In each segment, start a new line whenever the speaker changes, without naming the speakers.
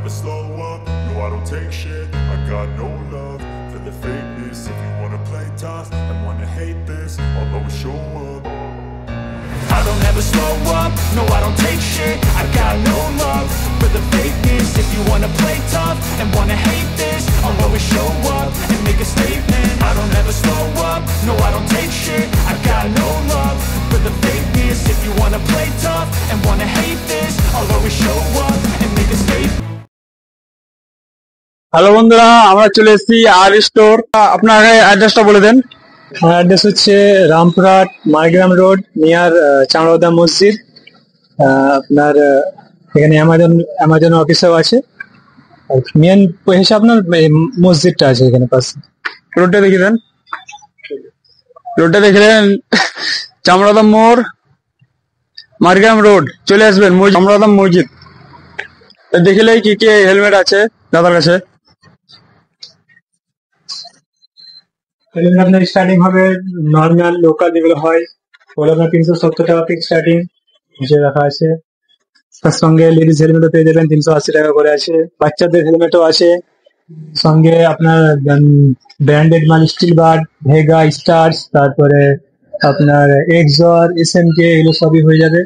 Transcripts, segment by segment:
never slow up, no I don't take shit. I got no love for the fakeness. If you wanna play tough and wanna hate this, I'll always show up. I don't ever slow up, no I don't take shit. I got no love for the fakeness. If you wanna play tough and wanna hate this, I'll always show up and make a statement. I don't ever slow up, no I don't take shit. I got no love for the fakeness. If you wanna play tough and wanna hate this, I'll always show up and make a statement.
Hello বন্ধুরা, আমরা চলে এসেছি আর store. আপনার অ্যাড্রেসটা বলে দেন।
আমার address হচ্ছে Rampurhat Margram road near চামড়াদা মসজিদ। আপনার এখানে অ্যামাজন অফিসও আছে। মেন হচ্ছে আপনার মসজিদটা আছে এখানে পাশে।
রোডটা দেখে দেন। রোডটা দেখলেন, চামড়াদা মোড়, মারগ্রাম রোড চলে আসবেন, চামড়াদা মসজিদ। দেখলেই কি কি হেলমেট আছে দাদার কাছে।
আপনার স্টার্টিং হবে নর্মাল লোকাল যেগুলো হয়, ওগুলো আপনার 370 টাকা থেকে স্টার্টিং হিসেবে রাখা আছে। তার সঙ্গে লেডিস হেলমেটও পেয়ে যাবেন, 380 টাকা করে আছে। বাচ্চাদের হেলমেটও আছে। সঙ্গে আপনার ব্র্যান্ডেড মাল স্টিল বার্ড, ভেগা, স্টার্স, তারপরে আপনার এক্সর, এসএমকে, এগুলো সবই হয়ে যাবে।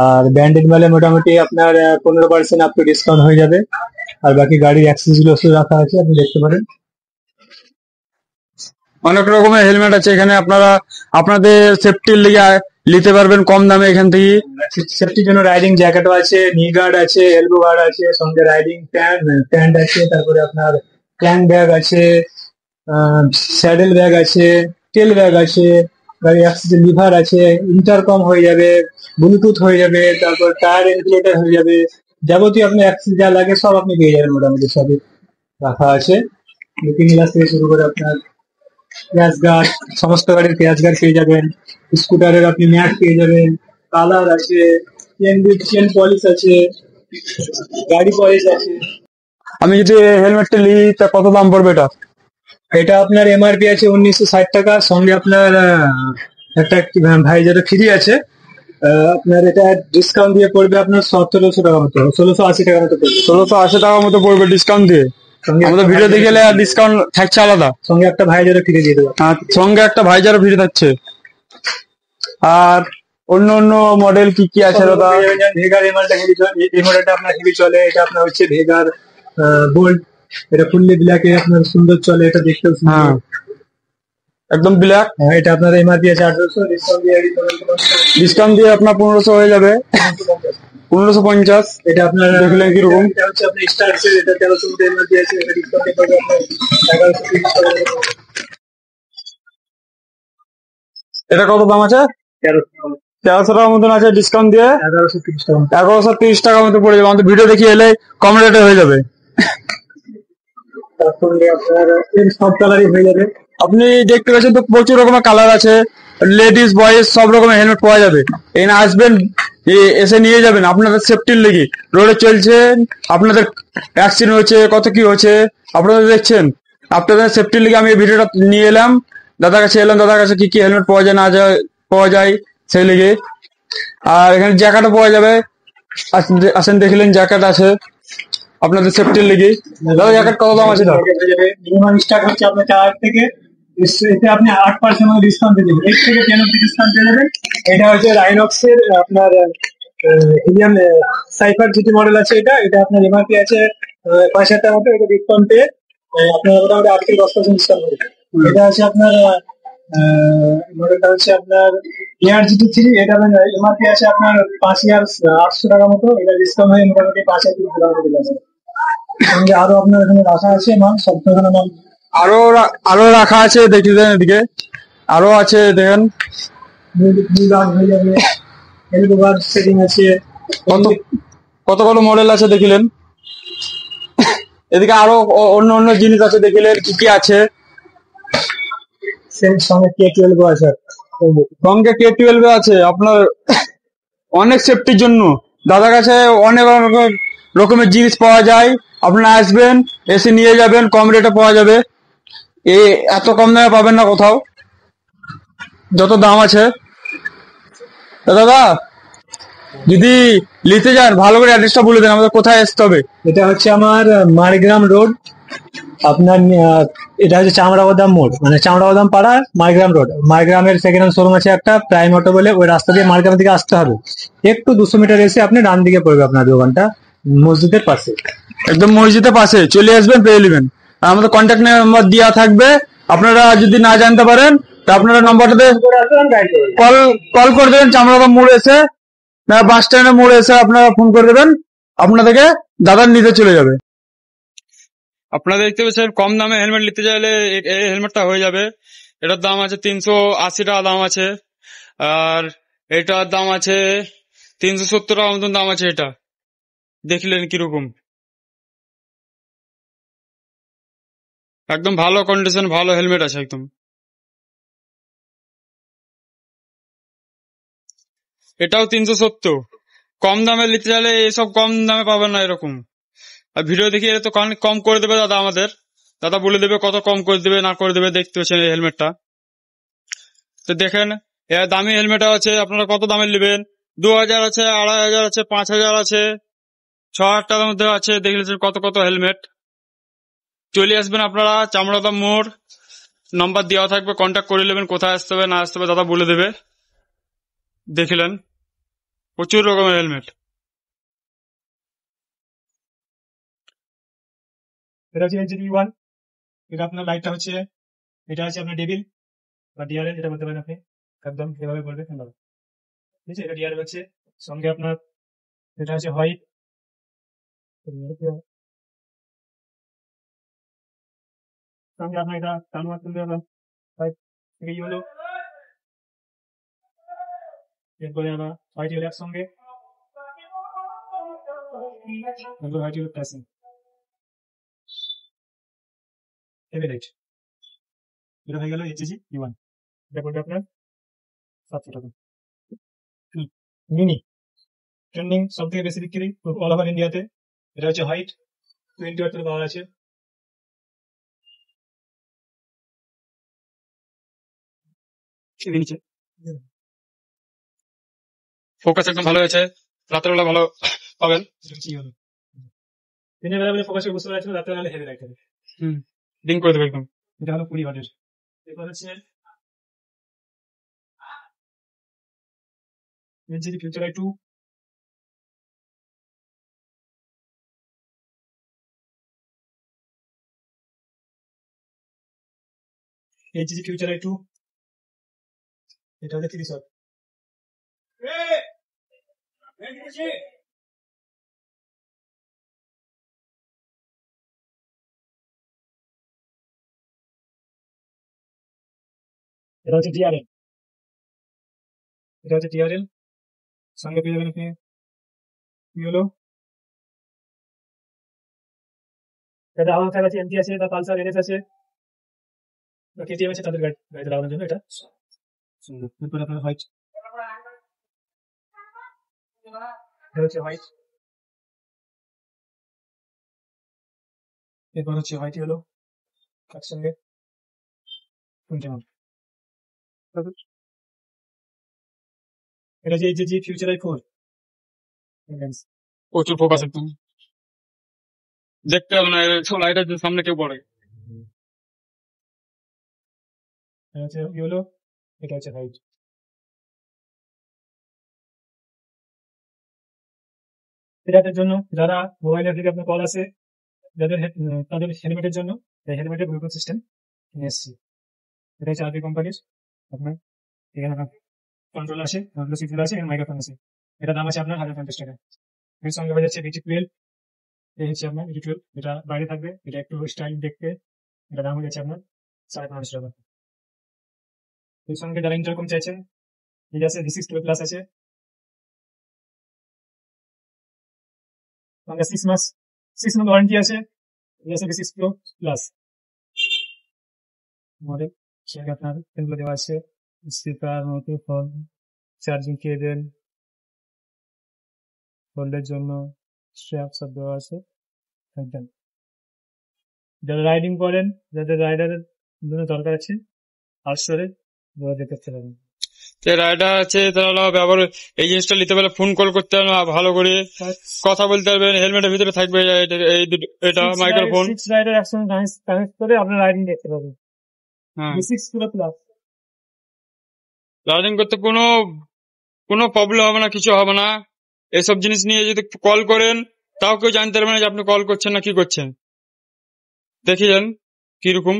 আর ব্র্যান্ডেড মালে মোটামুটি আপনার 15% আপ টু ডিসকাউন্ট হয়ে যাবে। আর বাকি গাড়ির অ্যাক্সেসরিজ গুলো রাখা আছে, আপনি দেখতে পারেন।
অনেক রকমের হেলমেট আছে এখানে, আপনারা আপনাদের সেফটির লেগে নিতে পারবেন কম দামে এখান থেকে।
সেফটির জন্য রাইডিং জ্যাকেটও আছে, নি গার্ড আছে, এলবো গার্ড আছে, সঙ্গে রাইডিং প্যান্ট আছে, তারপরে আপনার ক্ল্যাং ব্যাগ আছে, স্যাডেল ব্যাগ আছে, টেল ব্যাগ আছে, গাড়ি অ্যাক্সেসরি লিভার আছে, ইন্টারকম হয়ে যাবে, ব্লুটুথ হয়ে যাবে, তারপর টায়ার ইনফ্লেটার হয়ে যাবে, যাবতীয় আপনার অ্যাক্সেস যা লাগে সব আপনি পেয়ে যাবেন, মোটামুটি সবই রাখা আছে। লুকিং গ্লাস থেকে শুরু করে আপনার ক্র্যাশ গার্ড, সমস্ত গাড়ির ক্র্যাশ গার্ড পেয়ে যাবেন। স্কুটারের আপনি ম্যাট পেয়ে যাবেন, কালার আছে, চেন পলিশ আছে, গাড়ি পলিশ আছে।
আমি যদি হেলমেটটা নিই তা কত দাম পড়বে এটা?
এটা আপনার এমআরপি আছে 1960 টাকা, সঙ্গে আপনার একটা ভাইজার ফ্রি আছে। আপনার এটা ডিসকাউন্ট দিয়ে পড়বে আপনার 1700 টাকা মতো, 1680 টাকা মতো পড়বে।
1680 টাকা মতো পড়বে ডিসকাউন্ট দিয়ে। আমাদের ভিডিও দেখে গেলে ডিসকাউন্ট থাকছে আলাদা,
সঙ্গে একটা ভাইজারও ফ্রি দিয়ে দেবো।
সঙ্গে একটা ভাইজারও ফ্রি থাকছে। আর অন্য অন্য মডেল কি কি আছে দাদা?
ভেগার এই মডেলটা আপনার হেভি চলে। এটা আপনার হচ্ছে ভেগার বোল্ট, এটা ফুললি ব্ল্যাক, আপনার সুন্দর চলে, এটা দেখতেও সুন্দর,
একদম ব্ল্যাক।
এটা আপনার এমআরপি আছে 800,
ডিসকাউন্ট দিয়ে আপনার 1500 হয়ে যাবে, 1550।
এটা আপনার
দেখলেন কিরকম?
এটা হচ্ছে আপনার স্টার্সের, এটা 1300 মতো এমআরপি আছে, এটা ডিসকাউন্ট করবে আপনার 1130 টাকা।
এটা কত দাম আছে? 1300 টাকার মতন আছে, ডিসকাউন্ট দিয়ে
1130 টাকা।
1130 টাকার মতো পড়ে যাবে। আমাদের ভিডিও দেখে এলে কম রেটে হয়ে যাবে।
তারপরে আপনার সব কালারই হয়ে যাবে।
আপনি দেখতে পাচ্ছেন তো প্রচুর রকমের কালার আছে, লেডিস বয়েজ সব রকমের হেলমেট পাওয়া যাবে। এখানে আসবেন, এসে নিয়ে যাবেন আপনাদের সেফটির লেগে। রোডে চলছেন, আপনাদের অ্যাক্সিডেন্ট হচ্ছে, কত কি হচ্ছে আপনারা দেখছেন। আপনাদের সেফটির লেগে আমি এই ভিডিওটা নিয়ে এলাম, দাদার কাছে এলাম, দাদার কাছে কি কি হেলমেট পাওয়া যায় না পাওয়া যায় সেই লেগে। আর এখানে জ্যাকেটও পাওয়া যাবে, আসেন দেখলেন জ্যাকেট আছে আপনাদের সেফটির লেগে। দাদা জ্যাকেট কত দাম আছে?
মিনিমাম স্টার্ট হচ্ছে আপনার 4 থেকে, এতে আপনি 8% মতো ডিসকাউন্ট পেয়ে যাবেন, 8 থেকে 10 অব্দি ডিসকাউন্ট পেয়ে যাবেন। এটা হচ্ছে রাইনক্সের আপনার হিলিয়াম সাইফার জিটি মডেল আছে। এটা আপনার এমআরপি আছে 5000 টাকা মতো, এটা ডিসকাউন্ট পেয়ে আপনার মোটামুটি 8 থেকে 10% ডিসকাউন্ট হবে। এটা আছে আপনার মডেলটা হচ্ছে আপনার এয়ার জিটি 3, এটা এমআরপি আছে আপনার 5800 টাকা মতো, এটা ডিসকাউন্ট হয়ে মোটামুটি 5300 টাকা মতো আছে। সঙ্গে আরো আপনার এখানে রাখা আছে মাল, সব ধরনের মাল
আরো রাখা আছে, দেখলেন এদিকে আরো আছে দেখেন।
হয়ে যাবে, এলবো গার্ড সেটিং আছে,
কত কত মডেল আছে দেখলেন। এদিকে আরো অন্য অন্য জিনিস আছে, দেখলেন কি কি আছে।
সঙ্গে K12 আছে,
সঙ্গে K12 আছে আপনার অনেক সেফটির জন্য। দাদার কাছে অনেক রকমের জিনিস পাওয়া যায়, আপনারা আসবেন, এসে নিয়ে যাবেন, কম রেটে পাওয়া যাবে। এত কম দামে পাবেন না কোথাও, যত দাম আছে। দাদা যদি নিতে যান ভালো করে অ্যাড্রেসটা বলে দেন, আমাদের কোথায় আসতে হবে?
এটা হচ্ছে আমার মারগ্রাম রোড, আপনার এটা হচ্ছে চামড়াবাদাম মোড়, মানে চামড়াবাদাম পাড়া, মারগ্রাম রোড। মারগ্রামের সেকেন্ড হ্যান্ড শোরুম আছে একটা, প্রাইম অটো বলে, ওই রাস্তা দিয়ে মারগ্রামের দিকে আসতে হবে। একটু 200 মিটার এসে আপনি ডান দিকে পড়বে আপনার দোকানটা, মসজিদের পাশে।
একদম মসজিদের পাশে চলে আসবেন, পেয়ে নেবেন। আর আমাদের কন্ট্যাক্ট নাম্বার দেওয়া থাকবে, আপনারা যদি না জানতে পারেন তা আপনারা নম্বরটাতে কল কল করে দেবেন। চামড়াবাদাম মোড় এসে না বাস স্ট্যান্ডের মোড়ে এসে আপনারা ফোন করে দেবেন, আপনাদেরকে দাদা নিতে চলে যাবে।
আপনারা দেখতে পাচ্ছেন কম দামে হেলমেট নিতে চাইলে এই হেলমেটটা হয়ে যাবে। এটার দাম আছে 380 টাকা দাম আছে, আর এটার দাম আছে 370 টাকা মতন দাম আছে। এটা দেখলেন কিরকম, একদম ভালো কন্ডিশন, ভালো হেলমেট আছে একদম। এটাও 370। কম দামে নিতে চাইলে এসব কম দামে পাবেন না এরকম। আর ভিডিও দেখি এটা তো কম করে দেবে দাদা, আমাদের দাদা বলে দেবে কত কম করে দেবে না করে দেবে। দেখতে পাচ্ছেন এই হেলমেটটা, তো দেখেন এর দামি হেলমেট আছে। আপনারা কত দামের নেবেন? 2000 আছে, 2500 আছে, 5000 আছে, 6000 টাকার মধ্যে আছে। দেখলেছেন কত কত হেলমেট। চলে আসবেন আপনারা চামড়াদাম মোড়, নাম্বার দেওয়া থাকবে, কন্ট্যাক্ট করে নেবেন। কোথায় আসতে হবে না আসতে হবে দাদা বলে দেবে। দেখলেন প্রচুর রকমের হেলমেট।
এটা হচ্ছে HGV1, এটা আপনার লাইটটা হচ্ছে, এটা হচ্ছে আপনার ডেভিল বা ডিআরএল যেটা বলতে পারেন আপনি, একদম এভাবে বলবে ভালো। ঠিক আছে, এটা ডিআরএল হচ্ছে, সঙ্গে আপনার এটা হচ্ছে হোয়াইট, সঙ্গে আপনার এটা কালো আর তুলতে হবে হোয়াইট থেকে ইয়েলো, এরপরে আবার হোয়াইট ইয়েলো একসঙ্গে, তারপর white yellow placing heavy light. এটা হয়ে গেল HGV1, এটা পড়বে আপনার 700 টাকা। মিনি ট্রেন্ডিং সব থেকে বেশি বিক্রি অল ওভার ইন্ডিয়াতে, এটা হচ্ছে হোয়াইট, 20 ওয়াট পাওয়ার আছে। নিচে
ফোকাস একদম ভালো হয়েছে, রাত্রেবেলা ভালো পাবেন।
দিনের বেলা বলে ফোকাসে বুঝতে পারছিল, রাতের বেলা হেভি লাইট হবে।
লিঙ্ক করে দেবে একদম।
এটা হলো 20 ওয়াটের। এরপর হচ্ছে LGD future I 2, LGD future I 2, এটা হচ্ছে 30 ওয়াট। এটা হচ্ছে ডিআরএল, এটা হচ্ছে ডিআরএল, সঙ্গে পেয়ে যাবেন আপনি কি হলো, এটা আমার কাছে এমটি আছে, এটা পালসার এনএস আছে, বা কেটিএম আছে, তাদের গাড়িতে লাগানোর জন্য এটা সুন্দর। এরপর আপনার হোয়াইট, এটা হচ্ছে হোয়াইট, এরপর হচ্ছে হোয়াইট হলো একসঙ্গে 21। এটা হচ্ছে HGG ফিউচার আই 4,
প্রচুর ফোকাস একদম, দেখতে হবে না লাইটের সামনে কেউ পড়ে।
এটা হচ্ছে ইয়েলো, এটা হচ্ছে হোয়াইট। এটার জন্য যারা মোবাইলের থেকে আপনার কল আসে, যাদের তাদের হেলমেটের জন্য হেলমেটের ব্লুটুথ সিস্টেম নিয়ে এসেছি। এটা হচ্ছে আরবি কোম্পানির, আপনার এখানে কন্ট্রোল আছে, সিগন্যাল আছে, মাইক্রোফোন আছে। এটা দাম আছে আপনার 1050 টাকা। এর সঙ্গে হয়ে যাচ্ছে BT12, এই হচ্ছে আপনার BT12, এটা বাইরে থাকবে, এটা একটু স্টাইল দেখতে, এটা দাম হয়ে যাচ্ছে আপনার 1550 টাকা। এর সঙ্গে যারা ইন্টারকম চাইছেন, এই আছে V6 প্লাস আছে, সঙ্গে 6 মাস ওয়ারেন্টি আছে। এই আছে V6 Pro প্লাস মডেল, সেখানে আপনার এগুলো দেওয়া আছে, স্পিকার, মাইক্রোফোন, চার্জিং কেবল, হোল্ডের জন্য স্ট্র্যাপ সব দেওয়া আছে একদম। যারা রাইডিং করেন, যাদের রাইডারের জন্য দরকার আছে, আর্টসরে যোগাযোগ করতে পারেন।
যে রাইডার আছে তারা ব্যবহার এই জিনিসটা নিতে পারলে ফোন কল করতে পারবে ভালো করে কথা বলতে পারবেন। হেলমেটের ভিতরে থাকবে এটা মাইক্রোফোন।
6 রাইডার একসঙ্গে কানেক্ট করে আপনার রাইডিং দেখতে পাবেন।
হ্যাঁ,
6 পুরো প্লাস।
রাইডিং করতে কোনো প্রবলেম হবে না, কিছু হবে না। এসব জিনিস নিয়ে যদি কল করেন তাও কেউ জানতে পারবে না যে আপনি কল করছেন না কি করছেন। দেখে যান কিরকম।